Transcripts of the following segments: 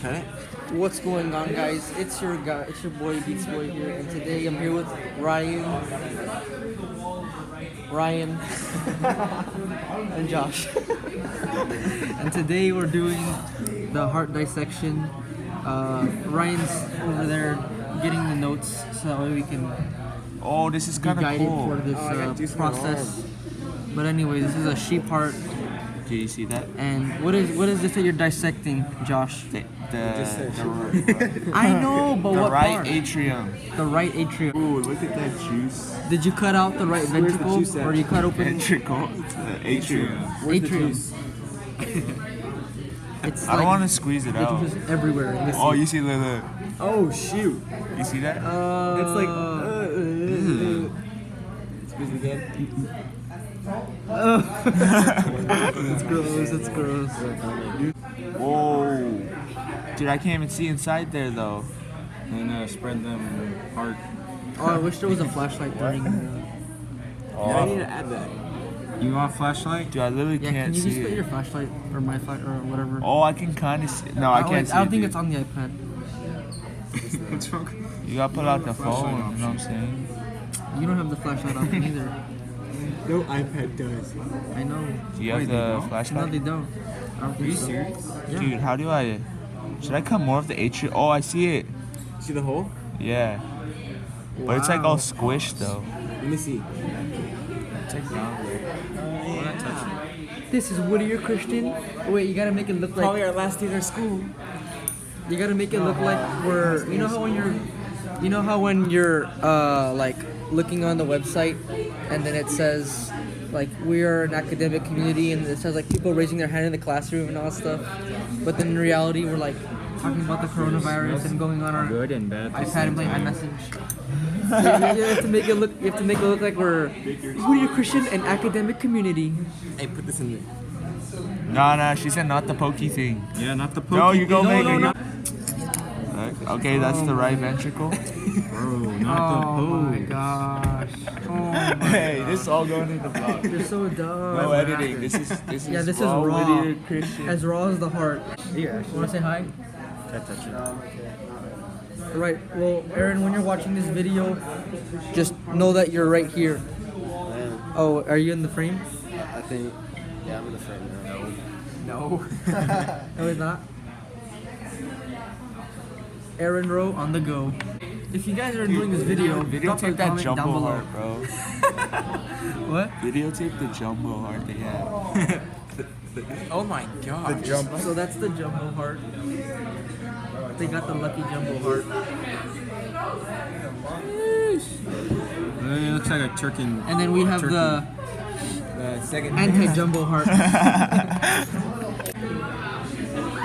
cut it? What's going on, guys? It's your boy Beats Boy here, and today I'm here with Ryan, and Josh. And today we're doing the heart dissection. Ryan's over there getting the notes so that way we can Oh, this is be kind of guided cool. for this process. But anyway, this is a sheep heart. Do you see that? And what is this that you're dissecting, Josh? The I know, but what right part? atrium. The right atrium. Ooh, look at that juice. Did you cut out the right Where's the ventricle, juice at? or you cut open Ventricle. It's the atrium. Where's the atrium? juice? It's I don't like want to squeeze it out. juice everywhere. In this Oh, you see the Oh, shoot. you see that? It's like... Squeeze it again. It's gross. It's gross. Whoa. Dude, I can't even see inside there though. And spread them hard. Oh, I wish there was a flashlight turning. I need to add that. You want a flashlight? Dude, I literally Yeah, can can't you just see put it. your flashlight or my flash or whatever? Oh, I can kind of see. No, I can't see I don't it, think dude. it's on the iPad. What's wrong? You gotta pull out the phone, you know what I'm saying? You don't have the flashlight option either. No iPad does. I know. Do you have the No, flashlight? they don't. I don't think so. serious? Yeah. Dude, how do I... Should I cut more of the atrium? Oh, I see it. See the hole? Yeah. But it's like all Wow. squished though. Let me see. It's like down there. This is Whittier Christian. Oh, wait, you gotta make it look like. Probably our last day of school. You gotta make it look like we're. You know how when you're like looking on the website, and then it says like we are an academic community, and it says like people raising their hand in the classroom and all that stuff. But then in reality, we're like talking about the coronavirus and going on our Good and bad. iPad and playing iMessage. You have to make it look. You have to make it look like we're Whittier Christian and academic community. Hey, put this in there. Nah, she said not the pokey thing. Yeah, not the poke. No, you go No, make no, it. no. Okay, that's the right ventricle. Bro, Oh my gosh. Oh my Hey, this is all going in the vlog. You're so dumb. No editing. This is Yeah, this is raw. raw. Whittier Christian. As raw as the heart. Yeah, Want to say hi? touch it. Right. Well, Aaron, when you're watching this video, just know that you're right here. Oh, are you in the frame? I think... Yeah, I'm in the frame now. No. No, he's not. Aaron Rowe on the go. If you guys are enjoying this video, drop a Videotape that comment down jumbo below. heart, bro. What? Videotape the jumbo heart they have. Oh my god. The jump. So that's the jumbo heart. They got the lucky jumbo heart. It looks like a turkey. And then we have the second. anti-jumbo heart.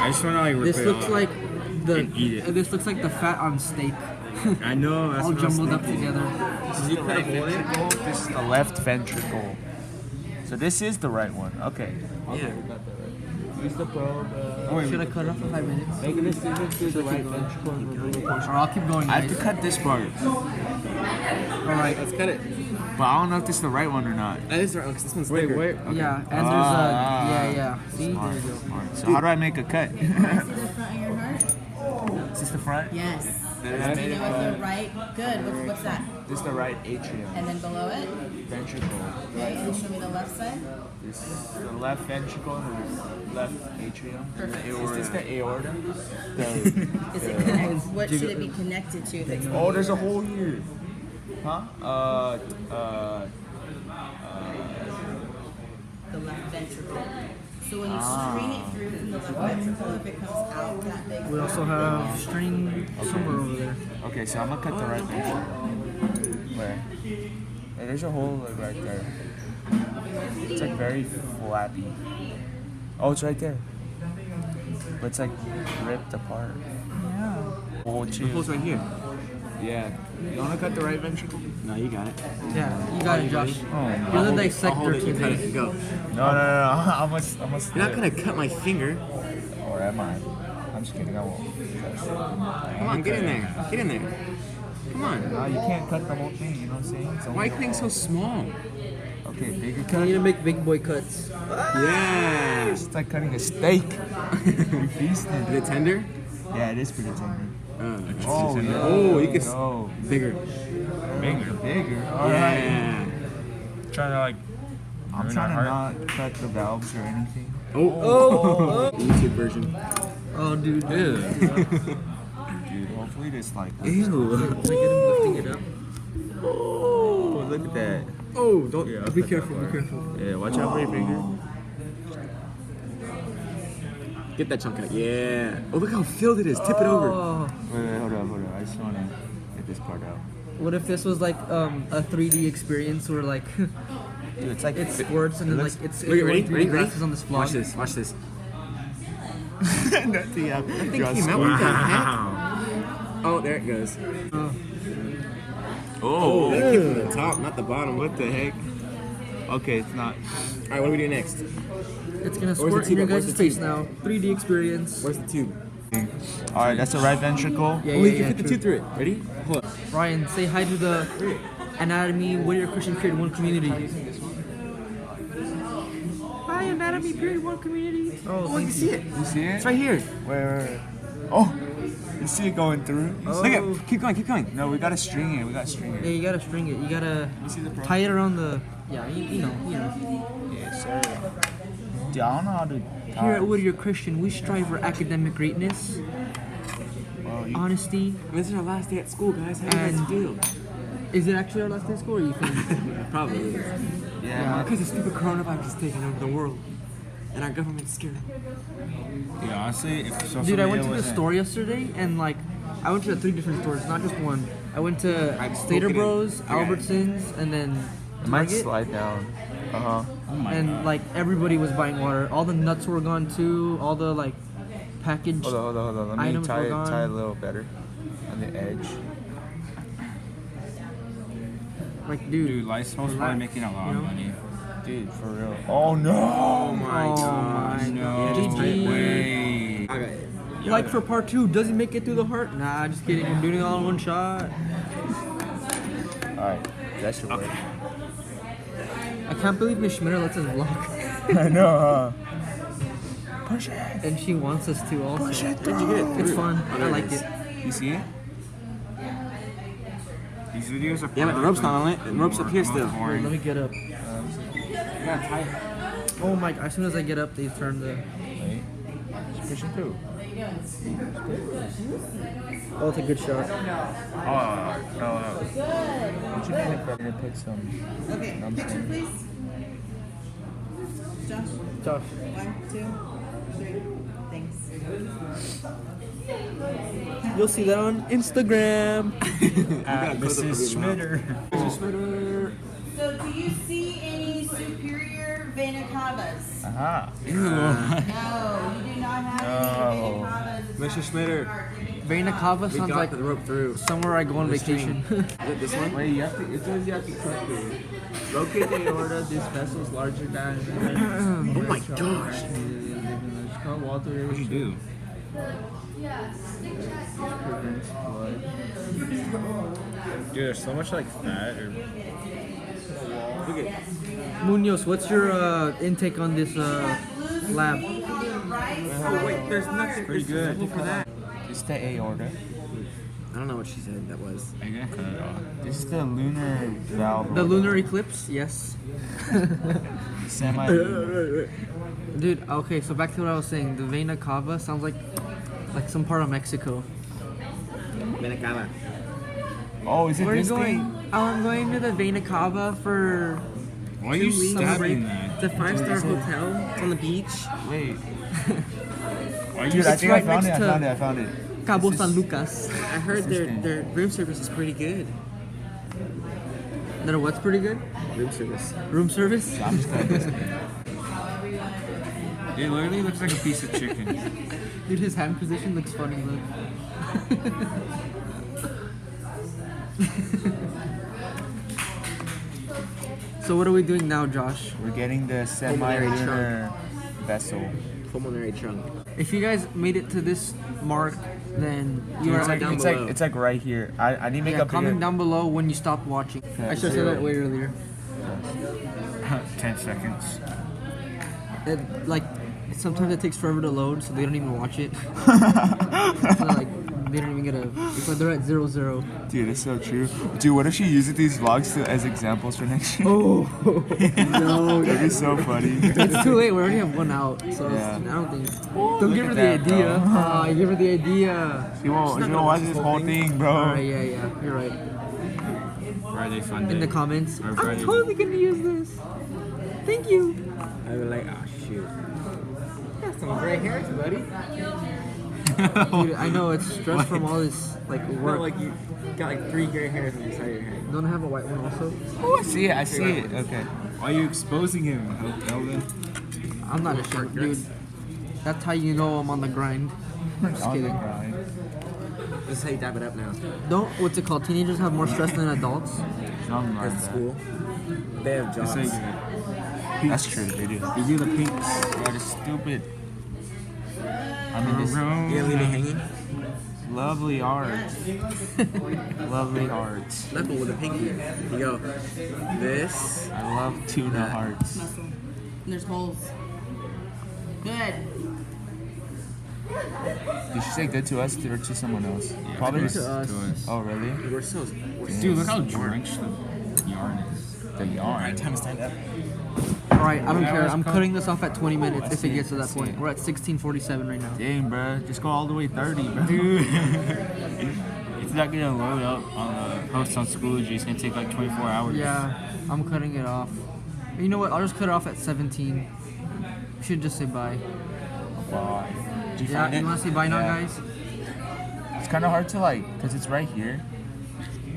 I just want to like rip This it looks off. like And eat it. This looks like the fat on steak. I know. That's All what I was jumbled up thinking. together. This is the right ventricle. This is the left ventricle. So this is the right one. Okay. Yeah. Use the probe. Should I cut it off for 5 minutes? Make a decision to the right ventricle and remove a portion. Or I'll keep going, I have guys. to cut this part, Alright. Let's cut it. but I don't know if this is the right one or not. That is right. Because this one's thicker. Wait. Yeah, and there's a... Yeah. See? Smart, There you go. smart. So how do I make a cut? Is this the front of your heart? Is this the front? Yes. Then Begin with the right. Good. What's that? This is the right atrium. And then below it. Ventricle. Okay. And show me the left side. This is the left ventricle and the left atrium. Perfect. Is this the aorta? Is it connect? What should it be connected to? That's Oh, there's a hole here. Huh? the left ventricle. So when you screen it through from the left ventricle, if it comes out that big. We also have string somewhere over there. Okay, so I'm gonna cut the right ventricle. Where? Hey, there's a hole like right there. It's like very flappy. Oh, it's right there. But it's like ripped apart. Yeah. Oh, The chill. hole's right here. Yeah. You wanna cut the right ventricle? No, you got it. Yeah, you got it, Josh. Oh, You're the I'll dissector hold it. You cut today. it. Go. No. I must. You're not gonna cut my finger. Or am I? I'm just kidding. I won't. Come on, get in there. Get in there. Come on. No, you can't cut the whole thing. You know what I'm saying? It's Why only are you so small? Okay, bigger You cut. need to make big boy cuts. Yeah. It's like cutting a steak. You're feasting. Is it tender? Yeah, it is pretty tempting. Oh, yeah. oh, you can Oh, bigger. bigger. All Yeah. right. Trying to like. I'm ruin trying our to heart. not cut the valves or anything. Oh. YouTube version. Oh, dude. Ew. Dude, hopefully this like. Ew. Can I get him lifting it up? Oh, look at that. Oh, don't. Yeah, be careful. Be careful. Yeah, watch out for your finger. Get that chunk out. Yeah. Oh, look how filled it is. Tip it over. Oh. Wait, hold up. I just wanna get this part out. What if this was like a 3D experience where like Dude, it's like it squirts and then like it's Ready? going through the Ready? glasses on this vlog? Watch this. Watch this. That's the app. I think came out. What the heck? Oh, there it goes. Oh, that came from the top, not the bottom. What the heck? Okay, it's not. All right, what do we do next? It's gonna Where's the squirt in your tube? Where's guys' the face tube? now. 3D experience. Where's the tube? All right, that's the right ventricle. Yeah, Oh, you yeah, can yeah. fit the True. tube through it. Ready? Hold up. Ryan, say hi to the Anatomy Whittier Christian Period 1 community. Hi, Anatomy Period 1 community. Oh, Oh, you thank can see it. You see it? It's right here. Where? Oh, you see it going through? Oh. Look at. Keep going. Keep going. No, we gotta string it. Yeah, you gotta string it. You gotta see the pro- tie it around the. Yeah, you know. Yes, sir. Dude, I don't know how to. Here at Whittier Christian, we strive for academic greatness, Well, you, honesty. This is our last day at school, guys. How do you guys And- feel? Is it actually our last day of school? Or you think? Probably is. yeah, Because the stupid coronavirus is taking over the world. And our government's scared. Yeah, honestly, if social Dude, I went media to the wasn't- store yesterday and like I went to 3 different stores, not just one. I went to I'd Stater spoken it. Bros, Okay. Albertsons, and then it might Target. slide down. Uh huh. And like everybody was buying water. All the nuts were gone too. All the like packaged. Hold on. Let me Items tie were it gone. a little better on the edge. Like, dude. Dude, Lysol's probably making a lot of money. Dude, for real. Oh no! Oh my Oh gosh. my No GG. way. Okay. Like for part 2, does he make it through the heart? Nah, just kidding. I'm doing it all in one shot. Alright, that should work. I can't believe Miss Schmitter lets us vlog. I know, huh? Push it! And she wants us to also. Push it How'd you get it It's through? fun. Oh, I there like is. it. You see it? These videos are. Yeah, but the rope's not on it. The rope's up here still. Wait, Boring. let me get up. You gotta tie it. Oh my! As soon as I get up, they turn the. Wait. Just push it through. Oh, it's a good shot. Would you make it better to put some? Okay, I'm picture saying. please. Josh, Josh. 1, 2, 3. Thanks. You'll see that on Instagram. Mrs. Schmitter. So, do you see any superior vena cavas? Aha. No, you do not have any vena cavas. Mr. Schmitter, Vena Cava we sounds got like the rope through. somewhere I go on The vacation. Is it this one? Wait, you have to. It says you have to cut through. Locate the aorta. This vessel is larger than. Oh my gosh. What'd you do? Dude, there's so much like fat or. Look at Munoz, what's your intake on this lab? Oh wait, there's nothing. Pretty good. For that. It's the aorta. I don't know what she said that was. I'm gonna cut it off. This is the lunar valve. The lunar eclipse, yes. Semi-lunar. Dude, okay, so back to what I was saying. The Vena Cava sounds like some part of Mexico. Benacala. Oh, is it Where are you this going? thing? Oh, I'm going to the Vena Cava for Why are you 2 weeks. stabbing that? The 5-star hotel. It's on the beach. Wait. Why are you Dude, I It's think right I found it. next I found it. Cabo This San is- Lucas. I heard their room service is pretty good. That what's pretty good? Room service. Room service? I'm just gonna this thing. It literally looks like a piece of chicken. Dude, his hand position looks funny, look. So what are we doing now, Josh? We're getting the semi-lunar vessel. Pulmonary trunk. If you guys made it to this mark, then you Dude, are it's like down it's below. like it's like right here. I need to make yeah, up comment here. down below when you stop watching. I should have said that way earlier. 10 seconds. Like sometimes it takes forever to load, so they don't even watch it. So, like, they don't even get a. It's like they're at 0-0. Dude, it's so true. Dude, what if she uses these vlogs as examples for next year? Oh no! That'd be so funny. It's too late. We already have one out, so Yeah. I don't think. Don't give her at the that, idea. bro. You give her the idea. She won't watch this whole thing, bro. Alright, yeah, you're right. Friday fun day. In the comments, Or I'm Friday. totally gonna use this. Thank you. I was like, oh shoot. Got some gray hairs, buddy. Dude, I know it's stress from all this like work. Like you got like 3 gray hairs on the side of your head. Don't I have a white one also? Oh, I see it. Okay. Why are you exposing him, Kelvin? I'm not ashamed, dude. That's how you know I'm on the grind. Just On the kidding. grind. This is how you dab it up now. Don't, what's it called? Teenagers have more stress than adults. Something like That's that. school. They have jobs. That's true, they do. You do the pinks. That is stupid. I'm in this You gonna leave it hanging? lovely art. Lovely art. Knuckle with a pinky. You go, this. I love tuna hearts. Muscle. And there's holes. Good. Did she say good to us or to someone else? Probably good to us. Oh, really? We're so. Dude, look how drenched the yarn is. The yarn. Time to stand up. Alright, I don't care. I'm cutting this off at 20 minutes if it gets to that point. We're at 16:47 right now. Dang, bro. Just go all the way 30, bro. Dude, it's not gonna load up on the post on Schoology. It's gonna take like 24 hours. Yeah, I'm cutting it off. You know what? I'll just cut it off at 17. We should just say bye. Bye. Did you Yeah, find it? you want to say bye now, Yeah. guys? It's kind of hard to like, because it's right here.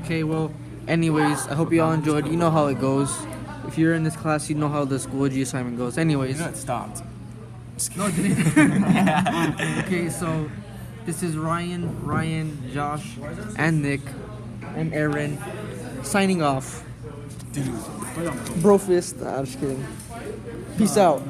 Okay, well, anyways, I hope you all enjoyed. You know how it goes. If you're in this class, you know how the Schoology assignment goes. Anyways. It stopped. No, it didn't. Okay, so this is Ryan, Josh, and Nick, and Aaron signing off. Dude. Bro fist. Nah, I'm just kidding. Peace out.